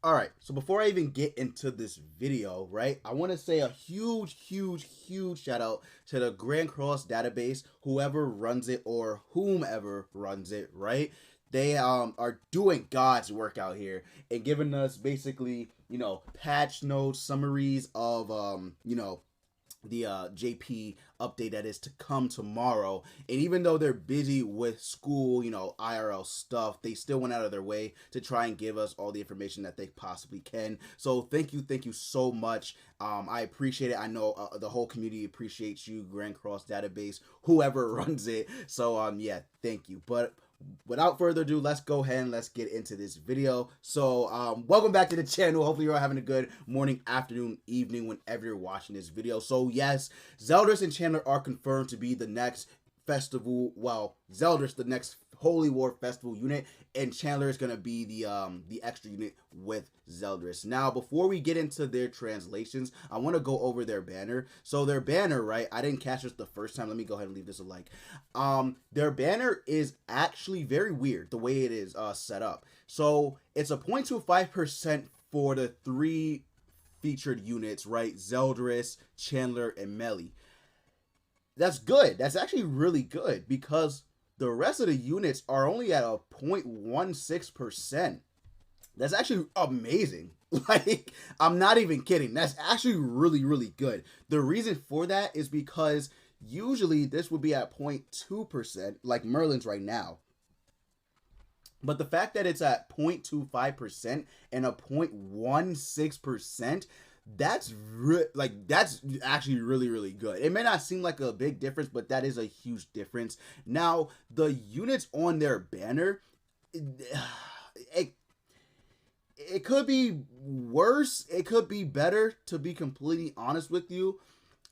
All right, so before I even get into this video, right, I want to say a huge shout out to the Grand Cross database, whoever runs it or whomever runs it, right? They are doing God's work out here and giving us basically, patch notes, summaries of the JP update that is to come tomorrow. And even though they're busy with school, IRL stuff, they still went out of their way to try and give us all the information that they possibly can. So thank you so much. I appreciate it. I know the whole community appreciates you, Grand Cross database, whoever runs it. So yeah, thank you. But without further ado, let's go ahead and let's get into this video. So welcome back to the channel. Hopefully you're all having a good morning, afternoon, evening, whenever you're watching this video. So yes, Zeldris and Chandler are confirmed to be the next festival. Well, Zeldris the next Holy War Festival unit, and Chandler is gonna be the extra unit with Zeldris. Now, before we get into their translations, I want to go over their banner. So their banner, right? I didn't catch this the first time. Let me go ahead and leave this a like. Their banner is actually very weird the way it is set up. So it's a 0.25% for the three featured units, right? Zeldris, Chandler, and Melly. That's good. That's actually really good because the rest of the units are only at a 0.16%. That's actually amazing. Like, I'm not even kidding. That's actually really good. The reason for that is because usually this would be at 0.2%, like Merlin's right now. But the fact that it's at 0.25% and a 0.16%, that's actually really good. It may not seem like a big difference, but that is a huge difference. Now, the units on their banner, it could be worse, it could be better, to be completely honest with you.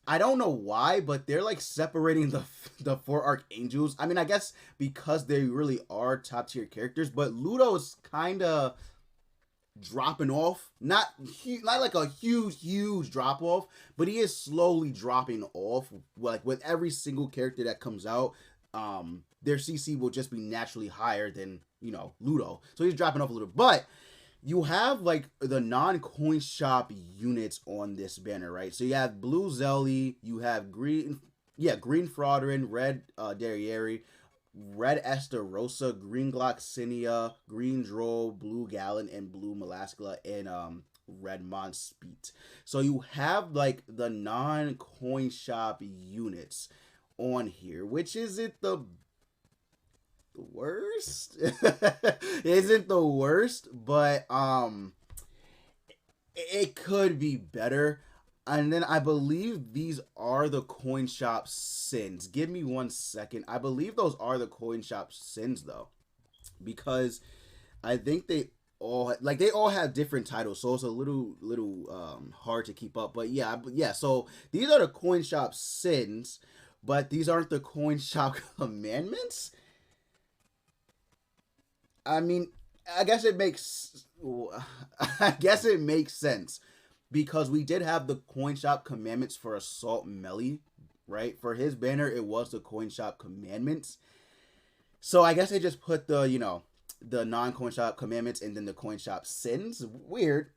I don't know why, but they're like separating the four archangels. I mean, I guess because they really are top tier characters, but Ludo is kind of dropping off, not like a huge drop off, but he is slowly dropping off. Like with every single character that comes out, their CC will just be naturally higher than Ludo, so he's dropping off a little. But you have like the non-coin shop units on this banner, right? So you have blue Zelly, you have green Fraudrin, red Derriere, red Estarossa, green Gloxinia, green Droll, blue Gallon, and blue Melascula, and red Monspeet. So you have like the non-coin shop units on here, which isn't the worst. Isn't the worst, but it could be better. And then I believe these are the coin shop sins. Give me 1 second. I believe those are the coin shop sins though, because I think they all have different titles, so it's a little hard to keep up. But yeah. So these are the coin shop sins, but these aren't the coin shop commandments. I mean, I guess it makes sense. Because we did have the coin shop commandments for Assault Melee, right? For his banner, it was the coin shop commandments. So I guess they just put the, the non-coin shop commandments and then the coin shop sins. Weird.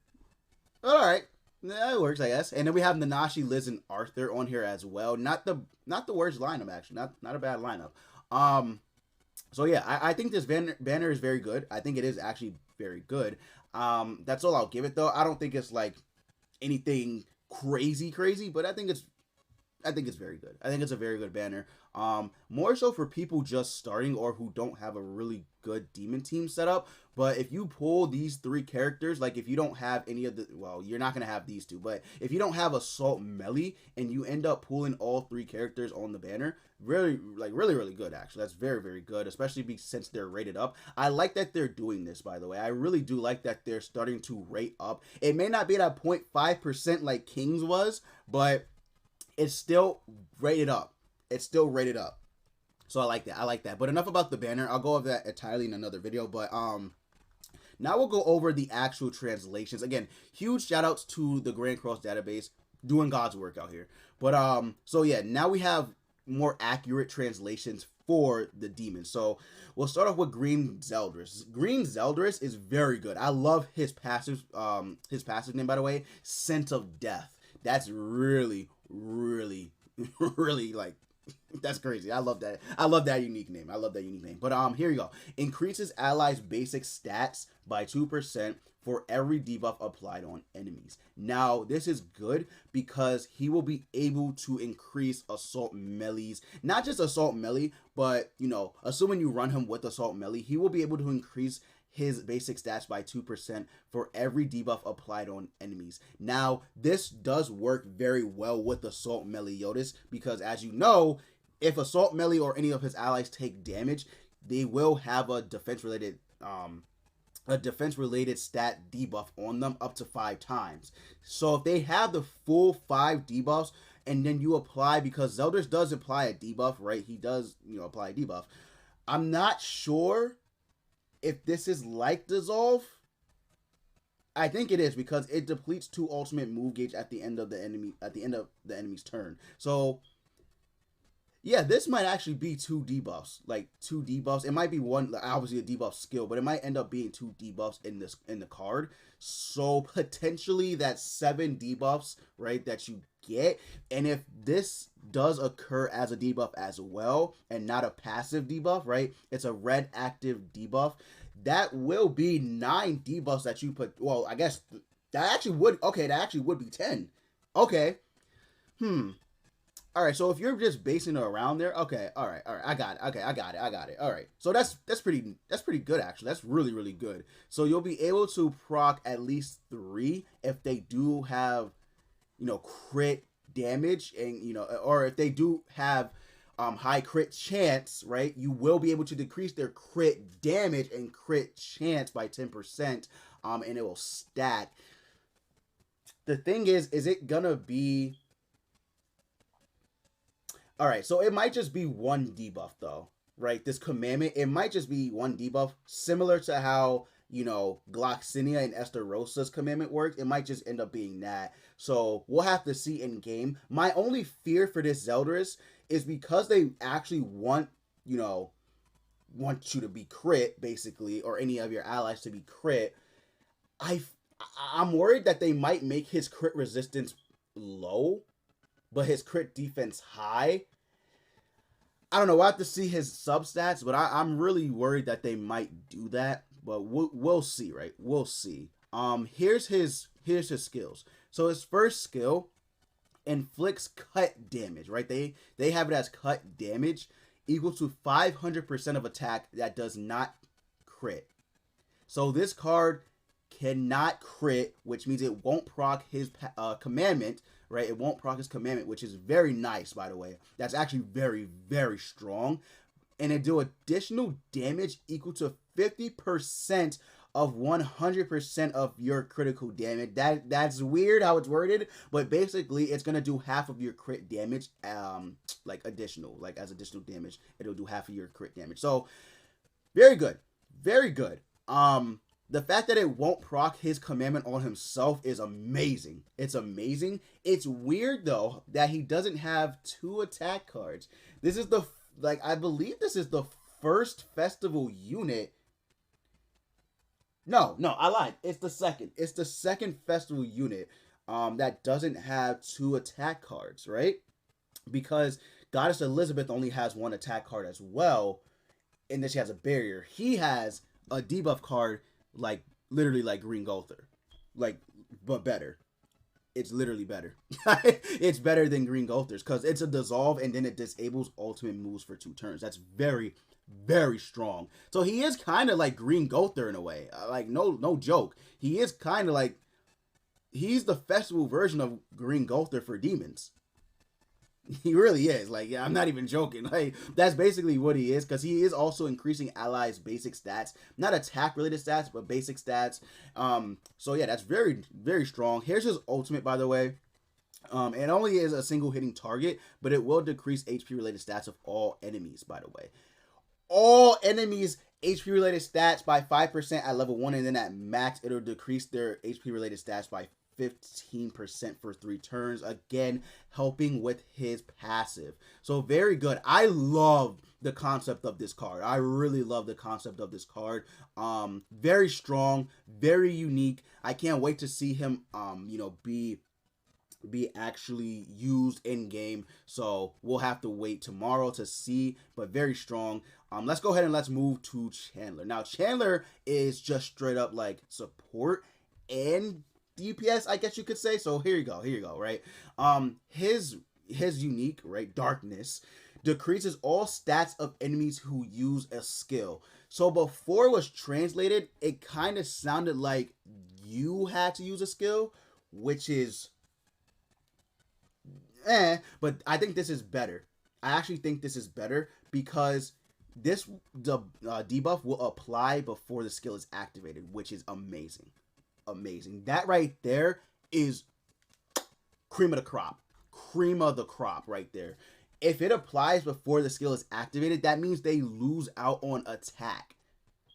All right. That works, I guess. And then we have Nanashi, Liz, and Arthur on here as well. Not the worst lineup, actually. Not a bad lineup. So yeah, I think this banner is very good. I think it is actually very good. That's all I'll give it though. I don't think it's like anything crazy, but I think it's very good. I think it's a very good banner. More so for people just starting or who don't have a really good demon team set up. But if you pull these three characters, like if you don't have any of the, well, you're not gonna have these two, but if you don't have Assault Melee and you end up pulling all three characters on the banner, really good actually. That's very good, especially since they're rated up. I like that they're doing this, by the way. I really do like that they're starting to rate up. It may not be at 0.5% like Kings was, but it's still rated up. So I like that. But enough about the banner. I'll go over that entirely in another video. But now we'll go over the actual translations. Again, huge shout outs to the Grand Cross database doing God's work out here. But so yeah, now we have more accurate translations for the demon. So we'll start off with Green Zeldris. Green Zeldris is very good. I love his passive name, by the way, Scent of Death. That's really, really, really like, that's crazy. I love that. I love that unique name. I love that unique name. But here you go. Increases allies' basic stats by 2% for every debuff applied on enemies. Now, this is good because he will be able to increase assault melees. Not just assault melee, but, you know, assuming you run him with assault melee, he will be able to increase his basic stats by 2% for every debuff applied on enemies. Now, this does work very well with assault Meliodas because, as you know, if assault melee or any of his allies take damage, they will have a defense-related stat debuff on them up to 5 times. So if they have the full 5 debuffs and then you apply, because Zeldris does apply a debuff, right? He does, you know, apply a debuff. I'm not sure if this is like Dissolve. I think it is because it depletes 2 ultimate move gauge at the end of the enemy's turn. So yeah, this might actually be 2 debuffs, like 2 debuffs. It might be one, obviously a debuff skill, but it might end up being 2 debuffs in the card. So potentially that's 7 debuffs, right, that you get. And if this does occur as a debuff as well and not a passive debuff, right, it's a red active debuff, that will be 9 debuffs that you put. Well, I guess that actually would, okay, that actually would be 10. Okay. All right, so if you're just basing it around there, okay, all right, I got it. Okay, I got it. All right, so that's pretty good actually. That's really, really good. So you'll be able to proc at least 3 if they do have, you know, crit damage, and you know, or if they do have high crit chance, right? You will be able to decrease their crit damage and crit chance by 10%, and it will stack. The thing is it gonna be? All right, so it might just be 1 debuff though, right? This commandment, it might just be 1 debuff, similar to how, you know, Gloxinia and Estarosa's commandment works. It might just end up being that. So we'll have to see in game. My only fear for this Zeldris is because they actually want you to be crit, basically, or any of your allies to be crit. I'm worried that they might make his crit resistance low, but his crit defense high. I don't know. We'll have to see his substats, but I'm really worried that they might do that. But we'll see, right? We'll see. Here's his skills. So his first skill inflicts cut damage, right? They have it as cut damage equal to 500% of attack that does not crit. So this card cannot crit, which means it won't proc his commandment, right? It won't proc his commandment, which is very nice, by the way. That's actually very, very strong. And it do additional damage equal to 50% of 100% of your critical damage. That's weird how it's worded, but basically it's gonna do half of your crit damage, like as additional damage. It'll do half of your crit damage. So very good, very good. The fact that it won't proc his commandment on himself is amazing. It's amazing. It's weird though that he doesn't have 2 attack cards. This is I believe this is the first festival unit. No, I lied. It's the second. It's the second festival unit that doesn't have 2 attack cards, right? Because Goddess Elizabeth only has 1 attack card as well, and then she has a barrier. He has a debuff card literally like Green Gulther, but better. It's literally better. It's better than Green Gulther's because it's a dissolve and then it disables ultimate moves for 2 turns. That's very, very strong. So he is kind of like Green Gulther in a way. No joke. He is kind of like, he's the festival version of Green Gulther for demons. He really is. I'm not even joking. That's basically what he is, because he is also increasing allies' basic stats, not attack related stats, but basic stats. So yeah, that's very, very strong. Here's his ultimate, by the way. It only is a single hitting target, but it will decrease HP related stats of all enemies, by the way. All enemies HP related stats by 5% at level 1, and then at max it'll decrease their HP related stats by 15% for 3 turns. Again, helping with his passive. So very good. I love the concept of this card. I really love the concept of this card. Very strong, very unique. I can't wait to see him you know, be actually used in game. So we'll have to wait tomorrow to see, but very strong. Let's go ahead and let's move to Chandler. Now Chandler is just straight up like support and DPS, I guess you could say. So here you go, right? His unique, right, darkness decreases all stats of enemies who use a skill. So before it was translated, it kind of sounded like you had to use a skill, which is but I think this is better. I actually think this is better because the debuff will apply before the skill is activated, which is amazing. Amazing. That right there is cream of the crop. Cream of the crop right there. If it applies before the skill is activated, that means they lose out on attack.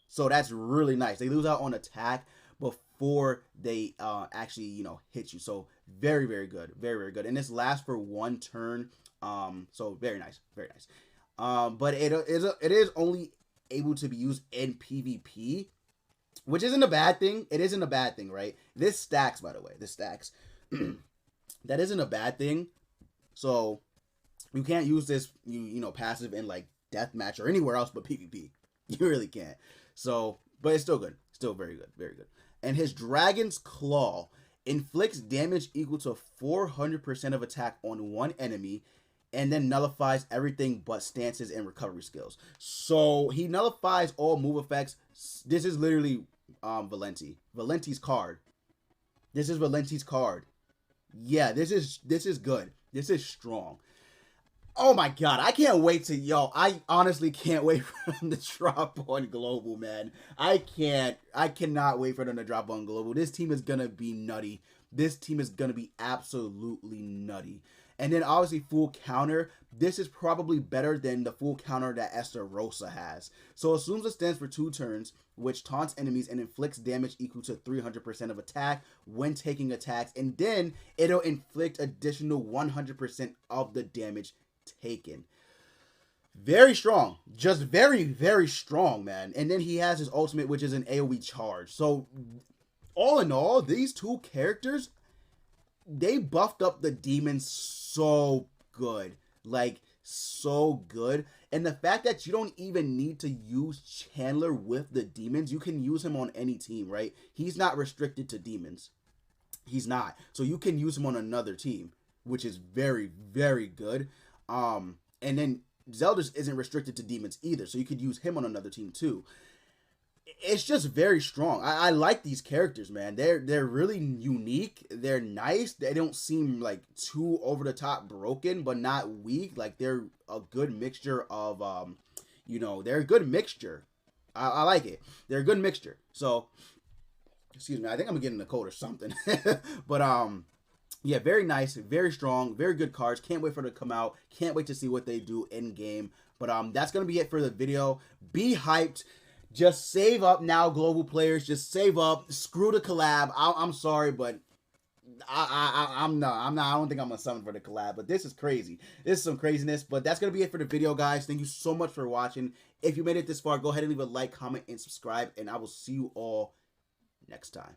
So that's really nice. They lose out on attack before they actually, you know, hit you. So very, very good. Very, very good. And this lasts for 1 turn. So very nice. Very nice. But it is only able to be used in PvP, which isn't a bad thing. It isn't a bad thing, right? This stacks, by the way. This stacks. That isn't a bad thing. So you can't use this, you know, passive in like deathmatch or anywhere else but PvP. You really can't. So, but it's still good. Still very good. Very good. And his Dragon's Claw inflicts damage equal to 400% of attack on one enemy, and then nullifies everything but stances and recovery skills. So he nullifies all move effects. This is literally Valenti's card. This is Valenti's card. Yeah, this is good. This is strong. Oh my god, I can't wait to, I honestly can't wait for them to drop on global, man. I cannot wait for them to drop on global. This team is gonna be nutty. This team is gonna be absolutely nutty. And then obviously full counter. This is probably better than the full counter that Esther Rosa has. So assumes it stands for 2 turns, which taunts enemies and inflicts damage equal to 300% of attack when taking attacks. And then it'll inflict additional 100% of the damage taken. Very strong. Just very, very strong, man. And then he has his ultimate, which is an AoE charge. So all in all, these 2 characters, they buffed up the demons so good. Like, so good. And the fact that you don't even need to use Chandler with the demons, you can use him on any team, right? He's not restricted to demons. He's not. So you can use him on another team, which is very, very good. And then Zeldris isn't restricted to demons either, so you could use him on another team too. It's just very strong. I like these characters, man. They're really unique. They're nice. They don't seem like too over the top broken, but not weak. Like they're a good mixture of they're a good mixture. I like it. They're a good mixture. So excuse me, I think I'm getting a cold or something. But yeah, very nice, very strong, very good cards. Can't wait for it to come out. Can't wait to see what they do in game. But that's gonna be it for the video. Be hyped. Just save up now, global players. Just save up. Screw the collab. I'm sorry, but I'm not. I don't think I'm gonna summon for the collab. But this is crazy. This is some craziness. But that's gonna be it for the video, guys. Thank you so much for watching. If you made it this far, go ahead and leave a like, comment, and subscribe. And I will see you all next time.